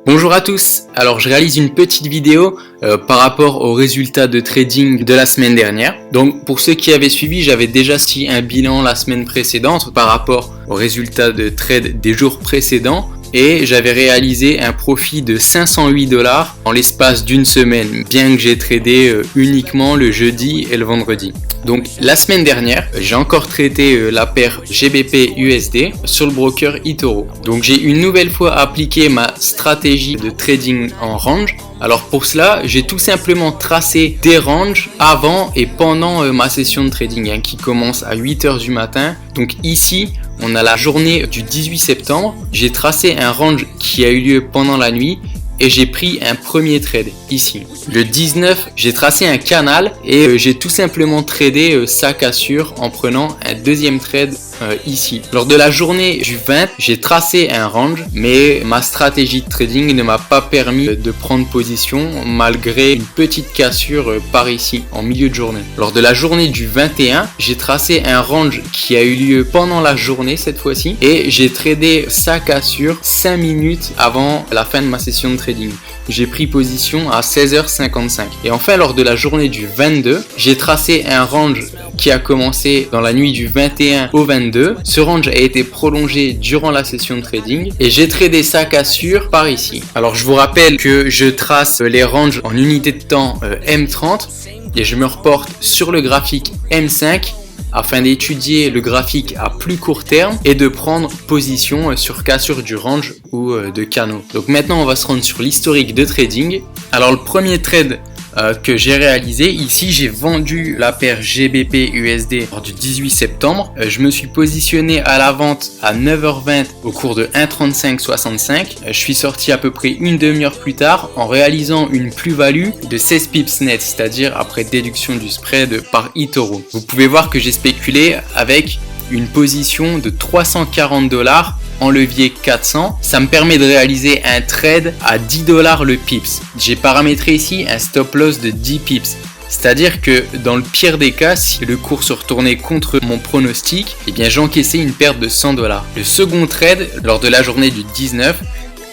Bonjour à tous, alors je réalise une petite vidéo par rapport aux résultats de trading de la semaine dernière. Donc pour ceux qui avaient suivi, j'avais déjà sorti un bilan la semaine précédente par rapport aux résultats de trade des jours précédents et j'avais réalisé un profit de 508 $ en l'espace d'une semaine, bien que j'ai tradé uniquement le jeudi et le vendredi. Donc la semaine dernière, j'ai encore traité la paire GBP/USD sur le broker eToro. Donc j'ai une nouvelle fois appliqué ma stratégie de trading en range. Alors pour cela, j'ai tout simplement tracé des ranges avant et pendant ma session de trading qui commence à 8h du matin. Donc ici, on a la journée du 18 septembre. J'ai tracé un range qui a eu lieu pendant la nuit. Et j'ai pris un premier trade ici. Le 19, j'ai tracé un canal et j'ai tout simplement tradé ça cassure en prenant un deuxième trade ici. Lors de la journée du 20, j'ai tracé un range, mais ma stratégie de trading ne m'a pas permis de prendre position malgré une petite cassure par ici en milieu de journée. Lors de la journée du 21, j'ai tracé un range qui a eu lieu pendant la journée cette fois-ci et j'ai tradé sa cassure 5 minutes avant la fin de ma session de trading. J'ai pris position à 16h55. Et enfin, lors de la journée du 22, j'ai tracé un range qui a commencé dans la nuit du 21 au 22. Ce range a été prolongé durant la session de trading et j'ai tradé sa cassure par ici. Alors je vous rappelle que je trace les ranges en unité de temps M30 et je me reporte sur le graphique M5 afin d'étudier le graphique à plus court terme et de prendre position sur cassure du range ou de canaux. Donc maintenant on va se rendre sur l'historique de trading. Alors le premier trade que j'ai réalisé, ici j'ai vendu la paire GBP/USD du 18 septembre. Je me suis positionné à la vente à 9h20 au cours de 1,3565. Je suis sorti à peu près une demi-heure plus tard en réalisant une plus-value de 16 pips net, c'est-à-dire après déduction du spread par eToro. Vous pouvez voir que j'ai spéculé avec une position de 340 $ en levier 400, ça me permet de réaliser un trade à 10 $ le pips. J'ai paramétré ici un stop loss de 10 pips. C'est-à-dire que dans le pire des cas, si le cours se retournait contre mon pronostic, eh bien j'encaissais une perte de 100 $. Le second trade, lors de la journée du 19,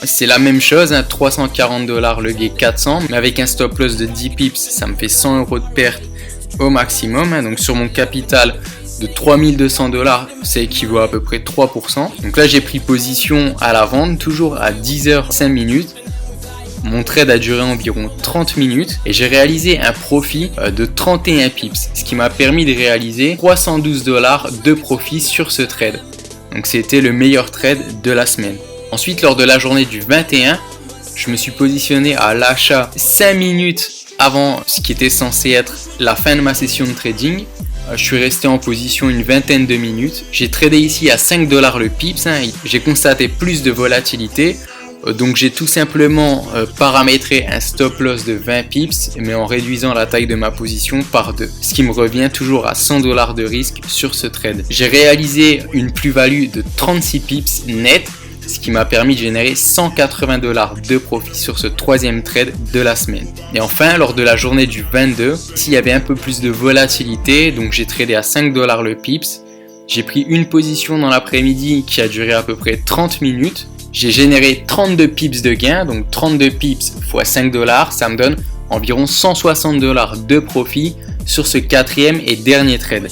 c'est la même chose, 340 $ levier 400, mais avec un stop loss de 10 pips, ça me fait 100 € de perte au maximum. Donc sur mon capital de 3200 $, ça équivaut à peu près 3%. Donc là, j'ai pris position à la vente, toujours à 10h05. Mon trade a duré environ 30 minutes et j'ai réalisé un profit de 31 pips, ce qui m'a permis de réaliser 312 $ de profit sur ce trade. Donc c'était le meilleur trade de la semaine. Ensuite, lors de la journée du 21, je me suis positionné à l'achat 5 minutes avant ce qui était censé être la fin de ma session de trading. Je suis resté en position une vingtaine de minutes. J'ai tradé ici à 5 $ le pips. J'ai constaté plus de volatilité. Donc j'ai tout simplement paramétré un stop loss de 20 pips, mais en réduisant la taille de ma position par 2. Ce qui me revient toujours à 100 $ de risque sur ce trade. J'ai réalisé une plus-value de 36 pips net, ce qui m'a permis de générer 180 $ de profit sur ce troisième trade de la semaine. Et enfin, lors de la journée du 22, s'il y avait un peu plus de volatilité, donc j'ai tradé à 5 $ le pips. J'ai pris une position dans l'après-midi qui a duré à peu près 30 minutes. J'ai généré 32 pips de gain, donc 32 pips x 5 $, ça me donne environ 160 $ de profit sur ce quatrième et dernier trade.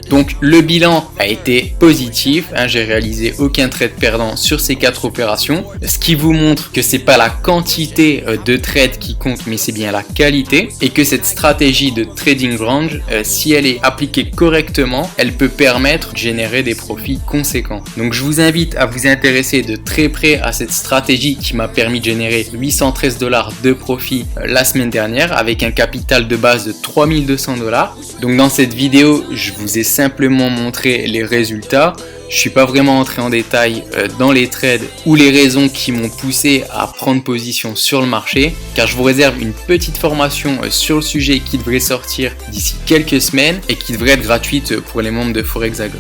Donc le bilan a été positif, j'ai réalisé aucun trade perdant sur ces 4 opérations, ce qui vous montre que c'est pas la quantité de trades qui compte, mais c'est bien la qualité, et que cette stratégie de trading range, si elle est appliquée correctement, elle peut permettre de générer des profits conséquents. Donc je vous invite à vous intéresser de très près à cette stratégie qui m'a permis de générer 813 $ de profit la semaine dernière avec un capital de base de 3200 $. Donc dans cette vidéo, je vous ai simplement montré les résultats. Je suis pas vraiment entré en détail dans les trades ou les raisons qui m'ont poussé à prendre position sur le marché, car je vous réserve une petite formation sur le sujet qui devrait sortir d'ici quelques semaines et qui devrait être gratuite pour les membres de Forexagon.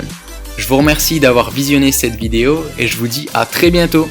Je vous remercie d'avoir visionné cette vidéo et je vous dis à très bientôt.